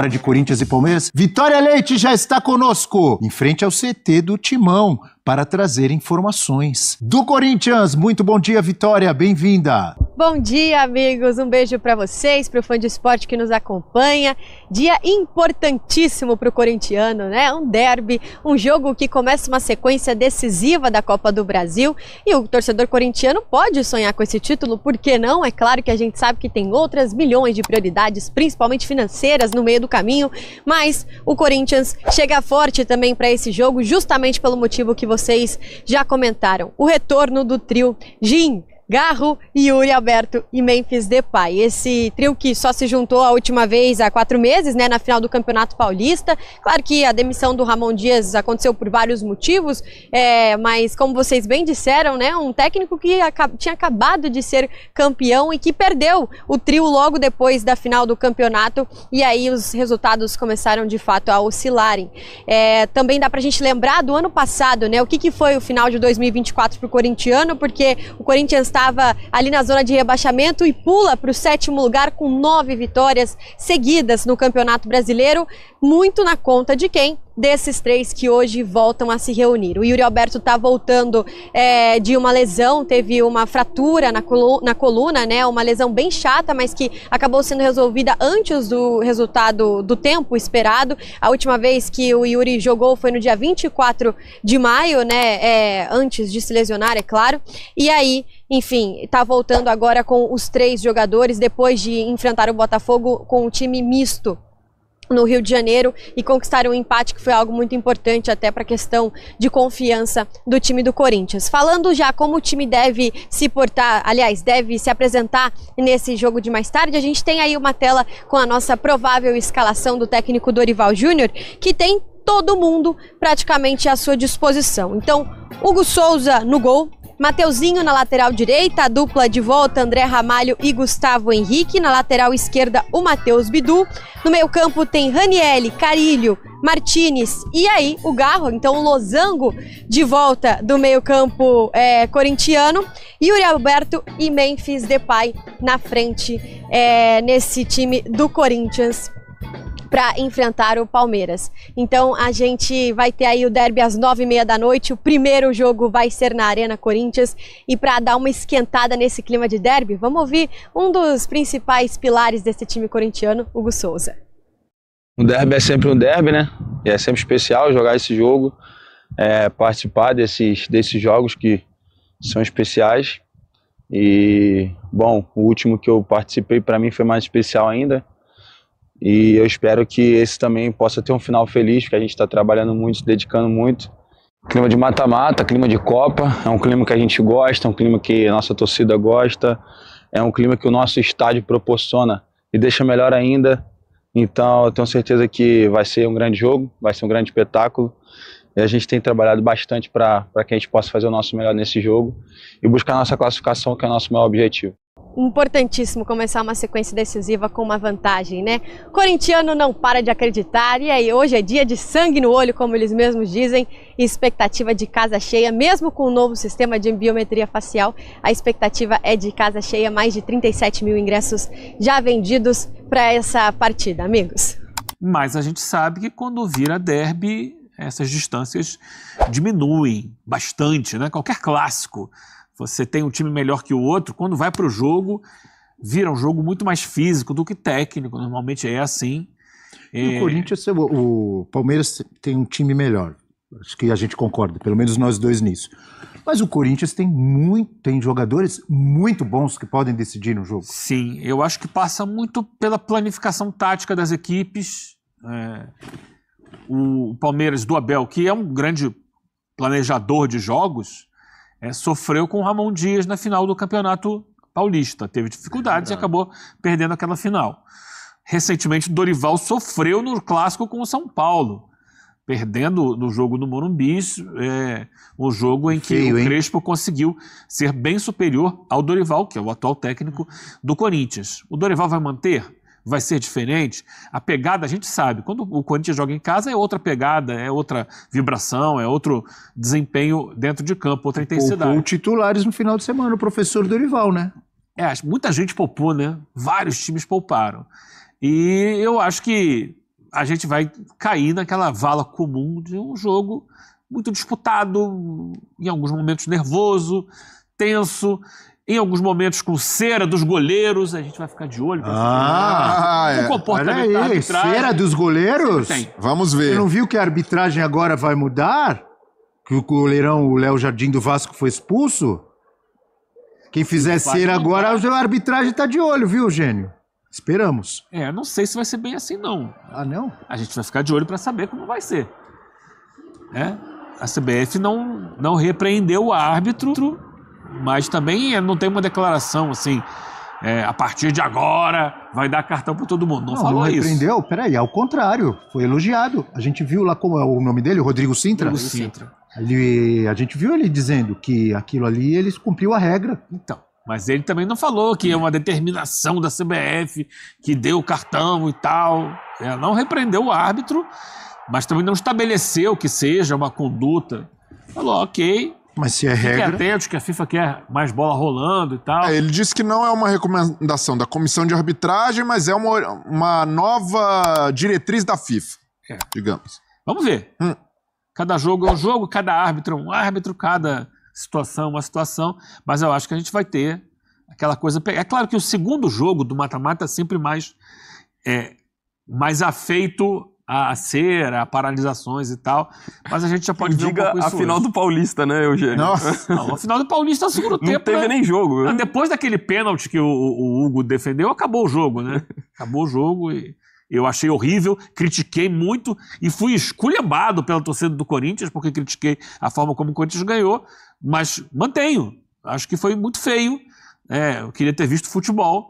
De Corinthians e Palmeiras, Vitória Leite já está conosco, em frente ao CT do Timão, para trazer informações do Corinthians. Muito bom dia, Vitória, bem-vinda. Bom dia, amigos, um beijo para vocês, para o fã de esporte que nos acompanha. Dia importantíssimo para o corintiano, né? Um derby, um jogo que começa uma sequência decisiva da Copa do Brasil e o torcedor corintiano pode sonhar com esse título, por que não? É claro que a gente sabe que tem outras milhões de prioridades, principalmente financeiras, no meio do caminho, mas o Corinthians chega forte também para esse jogo, justamente pelo motivo que vocês já comentaram. O retorno do trio Jim, Garro, Yuri Alberto e Memphis Depay. Esse trio que só se juntou a última vez há 4 meses, né, na final do Campeonato Paulista. Claro que a demissão do Ramon Dias aconteceu por vários motivos, mas como vocês bem disseram, né, um técnico que tinha acabado de ser campeão e que perdeu o trio logo depois da final do campeonato, e aí os resultados começaram de fato a oscilarem. Também dá pra gente lembrar do ano passado, né, o que foi o final de 2024 pro corintiano, porque o Corinthians estava ali na zona de rebaixamento e pula para o 7º lugar com 9 vitórias seguidas no Campeonato Brasileiro, muito na conta de quem? Desses 3 que hoje voltam a se reunir. O Yuri Alberto está voltando de uma lesão, teve uma fratura na coluna, né? Uma lesão bem chata, mas que acabou sendo resolvida antes do resultado do tempo esperado. A última vez que o Yuri jogou foi no dia 24 de maio, né? Antes de se lesionar, é claro. E aí, enfim, está voltando agora com os 3 jogadores, depois de enfrentar o Botafogo com um time misto no Rio de Janeiro e conquistar um empate que foi algo muito importante até para a questão de confiança do time do Corinthians. Falando já como o time deve se portar, aliás, deve se apresentar nesse jogo de mais tarde, a gente tem aí uma tela com a nossa provável escalação do técnico Dorival Júnior, que tem todo mundo praticamente à sua disposição. Então, Hugo Souza no gol, Mateuzinho na lateral direita, a dupla de volta André Ramalho e Gustavo Henrique, na lateral esquerda o Matheus Bidu, no meio campo tem Ranieri, Carilho, Martinez e aí o Garro, então o losango de volta do meio campo corintiano, Yuri Alberto e Memphis Depay na frente nesse time do Corinthians para enfrentar o Palmeiras. Então a gente vai ter aí o derby às 9h30 da noite, o primeiro jogo vai ser na Arena Corinthians, e para dar uma esquentada nesse clima de derby, vamos ouvir um dos principais pilares desse time corintiano, Hugo Souza. O derby é sempre um derby, né? E é sempre especial jogar esse jogo, participar desses jogos que são especiais. E, bom, o último que eu participei para mim foi mais especial ainda. E eu espero que esse também possa ter um final feliz, porque a gente está trabalhando muito, se dedicando muito. Clima de mata-mata, clima de Copa, é um clima que a gente gosta, é um clima que a nossa torcida gosta, é um clima que o nosso estádio proporciona e deixa melhor ainda. Então eu tenho certeza que vai ser um grande jogo, vai ser um grande espetáculo. E a gente tem trabalhado bastante para que a gente possa fazer o nosso melhor nesse jogo e buscar a nossa classificação, que é o nosso maior objetivo. Importantíssimo começar uma sequência decisiva com uma vantagem, né? O corintiano não para de acreditar e aí hoje é dia de sangue no olho, como eles mesmos dizem, e expectativa de casa cheia, mesmo com o novo sistema de biometria facial, a expectativa é de casa cheia, mais de 37 mil ingressos já vendidos para essa partida, amigos. Mas a gente sabe que quando vira derby, essas distâncias diminuem bastante, né? Qualquer clássico, você tem um time melhor que o outro, quando vai para o jogo, vira um jogo muito mais físico do que técnico, normalmente é assim. E o Corinthians, o Palmeiras tem um time melhor, acho que a gente concorda, pelo menos nós dois nisso. Mas o Corinthians tem jogadores muito bons que podem decidir no jogo. Sim, eu acho que passa muito pela planificação tática das equipes. O Palmeiras do Abel, que é um grande planejador de jogos, sofreu com o Ramon Dias na final do Campeonato Paulista. Teve dificuldades e acabou perdendo aquela final. Recentemente, o Dorival sofreu no clássico com o São Paulo, perdendo no jogo no Morumbi, um jogo em que o Crespo conseguiu ser bem superior ao Dorival, que é o atual técnico do Corinthians. O Dorival vai manter? Vai ser diferente? A pegada, a gente sabe, quando o Corinthians joga em casa é outra pegada, é outra vibração, é outro desempenho dentro de campo, outra intensidade. Poupou titulares no final de semana, o professor Dorival, né? Muita gente poupou, né? Vários times pouparam. E eu acho que a gente vai cair naquela vala comum de um jogo muito disputado, em alguns momentos nervoso, tenso, em alguns momentos com cera dos goleiros. A gente vai ficar de olho o comportamento da arbitragem. Cera dos goleiros? Tem. Vamos ver. Você não viu que a arbitragem agora vai mudar? Que o goleirão, o Léo Jardim do Vasco, foi expulso? Quem fizer cera agora, a arbitragem tá de olho, viu, Gênio? Esperamos. Não sei se vai ser bem assim, não. Ah, não? A gente vai ficar de olho para saber como vai ser. A CBF não repreendeu o árbitro, mas também não tem uma declaração assim, a partir de agora vai dar cartão para todo mundo. Não falou isso. Não repreendeu? Peraí, ao contrário, foi elogiado. A gente viu lá, como é o nome dele, o Rodrigo Sintra? Rodrigo Sintra. A gente viu ele dizendo que aquilo ali, eles cumpriu a regra. Então, mas ele também não falou que é uma determinação da CBF, que deu o cartão e tal. Ela não repreendeu o árbitro, mas também não estabeleceu que seja uma conduta. Falou, ok. Mas se é Fiquem regra... atentos que a FIFA quer mais bola rolando e tal. Ele disse que não é uma recomendação da comissão de arbitragem, mas é uma nova diretriz da FIFA, digamos. Vamos ver. Cada jogo é um jogo, cada árbitro é um árbitro, cada situação é uma situação, mas eu acho que a gente vai ter aquela coisa... É claro que o segundo jogo do mata-mata é sempre mais afeito a cera, a paralisações e tal, mas a gente já pode ver um pouco isso a final hoje. do Paulista, né, Eugênio? Não, a final do Paulista é o segundo tempo. Não teve nem jogo. Né? Depois daquele pênalti que o Hugo defendeu, acabou o jogo, né? Acabou o jogo e eu achei horrível, critiquei muito e fui esculhambado pela torcida do Corinthians, porque critiquei a forma como o Corinthians ganhou, mas mantenho. Acho que foi muito feio. Eu queria ter visto futebol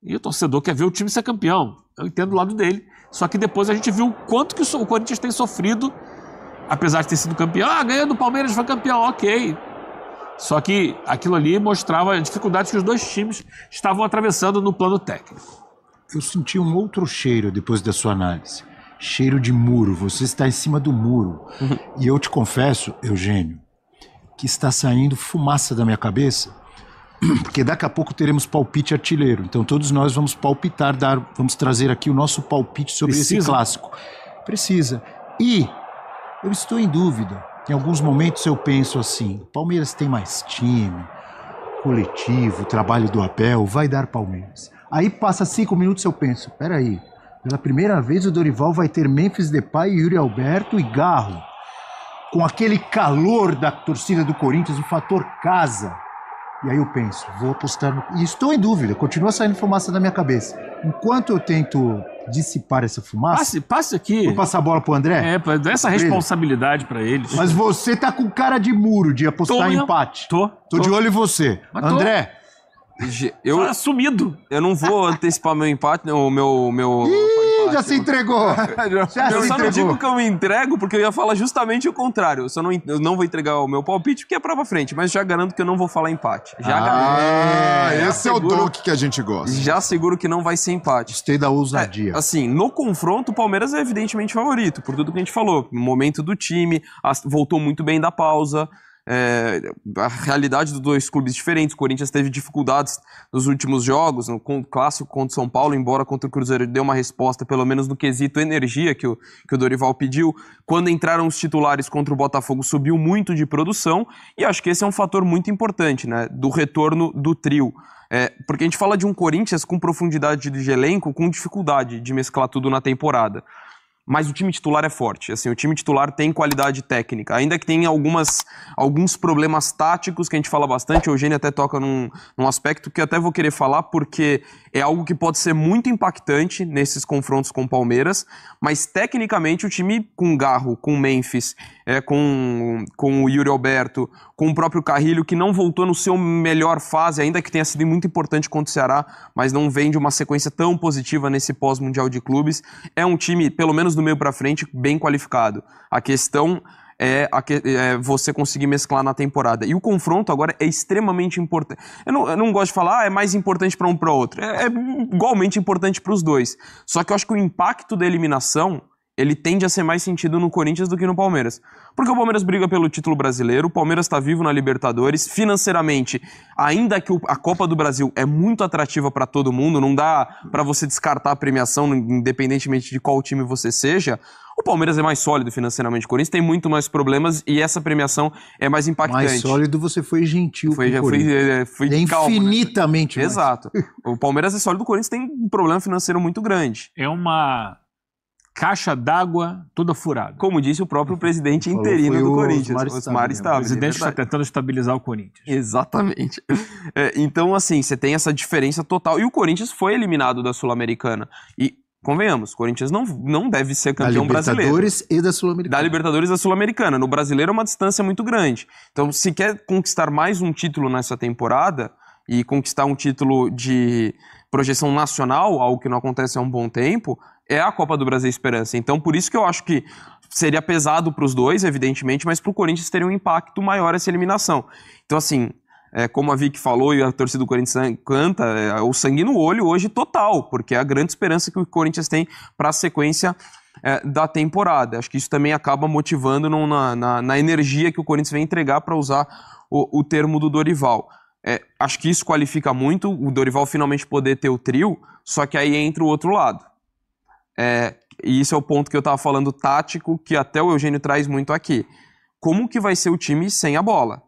e o torcedor quer ver o time ser campeão. Eu entendo o lado dele. Só que depois a gente viu o quanto que o Corinthians tem sofrido, apesar de ter sido campeão. Ganhando o Palmeiras foi campeão, ok. Só que aquilo ali mostrava a dificuldade que os dois times estavam atravessando no plano técnico. Eu senti um outro cheiro depois da sua análise. Cheiro de muro. Você está em cima do muro. E eu te confesso, Eugênio, que está saindo fumaça da minha cabeça, porque daqui a pouco teremos palpite artilheiro. Então todos nós vamos palpitar, vamos trazer aqui o nosso palpite sobre esse clássico. Precisa. E eu estou em dúvida. Em alguns momentos eu penso assim, Palmeiras tem mais time, coletivo, trabalho do Abel, vai dar Palmeiras. Aí passa 5 minutos e eu penso, peraí, pela primeira vez o Dorival vai ter Memphis Depay, Yuri Alberto e Garro. Com aquele calor da torcida do Corinthians, o fator casa. E aí eu penso, vou apostar no... E estou em dúvida, continua saindo fumaça da minha cabeça. Enquanto eu tento dissipar essa fumaça... Passe aqui. Vou passar a bola pro André? Dá essa responsabilidade pra eles. Mas você tá com cara de muro de apostar em empate. Tô de olho em você. Mas André... Eu assumido. Eu não vou antecipar meu empate, o meu Ih, já se entregou. Eu só não digo que eu me entrego, porque eu ia falar justamente o contrário. Eu não vou entregar o meu palpite, porque é pra frente, mas já garanto que eu não vou falar empate. Esse é o doc que a gente gosta. Já seguro que não vai ser empate. Gostei da ousadia. Assim, no confronto, o Palmeiras é evidentemente favorito, por tudo que a gente falou. Momento do time, voltou muito bem da pausa. A realidade dos dois clubes diferentes. O Corinthians teve dificuldades nos últimos jogos, no clássico contra o São Paulo, embora contra o Cruzeiro deu uma resposta, pelo menos no quesito energia que o Dorival pediu. Quando entraram os titulares contra o Botafogo, subiu muito de produção, e acho que esse é um fator muito importante, né, do retorno do trio. Porque a gente fala de um Corinthians com profundidade de elenco, com dificuldade de mesclar tudo na temporada. Mas o time titular é forte. Assim, o time titular tem qualidade técnica. Ainda que tenha alguns problemas táticos que a gente fala bastante. O Eugênio até toca num aspecto que eu até vou querer falar, porque é algo que pode ser muito impactante nesses confrontos com o Palmeiras. Mas, tecnicamente, o time com Garro, com Memphis, com o Yuri Alberto, com o próprio Carrilho, que não voltou no seu melhor fase, ainda que tenha sido muito importante contra o Ceará, mas não vem de uma sequência tão positiva nesse pós-mundial de clubes. É um time, pelo menos do meio para frente, bem qualificado. A questão é você conseguir mesclar na temporada. E o confronto agora é extremamente importante. Eu não gosto de falar, é mais importante para um para outro. É igualmente importante para os dois. Só que eu acho que o impacto da eliminação, ele tende a ser mais sentido no Corinthians do que no Palmeiras. Porque o Palmeiras briga pelo título brasileiro, o Palmeiras está vivo na Libertadores, financeiramente, ainda que a Copa do Brasil é muito atrativa para todo mundo, não dá para você descartar a premiação, independentemente de qual time você seja, o Palmeiras é mais sólido financeiramente, o Corinthians tem muito mais problemas e essa premiação é mais impactante. Mais sólido, você foi gentil foi calmo, infinitamente né? mais. Exato. O Palmeiras é sólido, o Corinthians tem um problema financeiro muito grande. É uma caixa d'água toda furada. Como disse o próprio presidente interino do Corinthians, Osmar Stabile. O presidente está tentando estabilizar o Corinthians. Exatamente. Então, assim, você tem essa diferença total. E o Corinthians foi eliminado da Sul-Americana. E, convenhamos, o Corinthians não deve ser campeão brasileiro. Da Libertadores e da Sul-Americana. Da Libertadores e da Sul-Americana. No brasileiro é uma distância muito grande. Então, se quer conquistar mais um título nessa temporada e conquistar um título de projeção nacional, algo que não acontece há um bom tempo, é a Copa do Brasil Esperança. Então, por isso que eu acho que seria pesado para os dois, evidentemente, mas para o Corinthians teria um impacto maior essa eliminação. Então, assim, como a Vicky falou e a torcida do Corinthians canta, o sangue no olho hoje total, porque é a grande esperança que o Corinthians tem para a sequência da temporada. Acho que isso também acaba motivando na energia que o Corinthians vem entregar, para usar o termo do Dorival. Acho que isso qualifica muito o Dorival finalmente poder ter o trio, só que aí entra o outro lado. E isso é o ponto que eu estava falando tático, que até o Eugênio traz muito aqui. Como que vai ser o time sem a bola?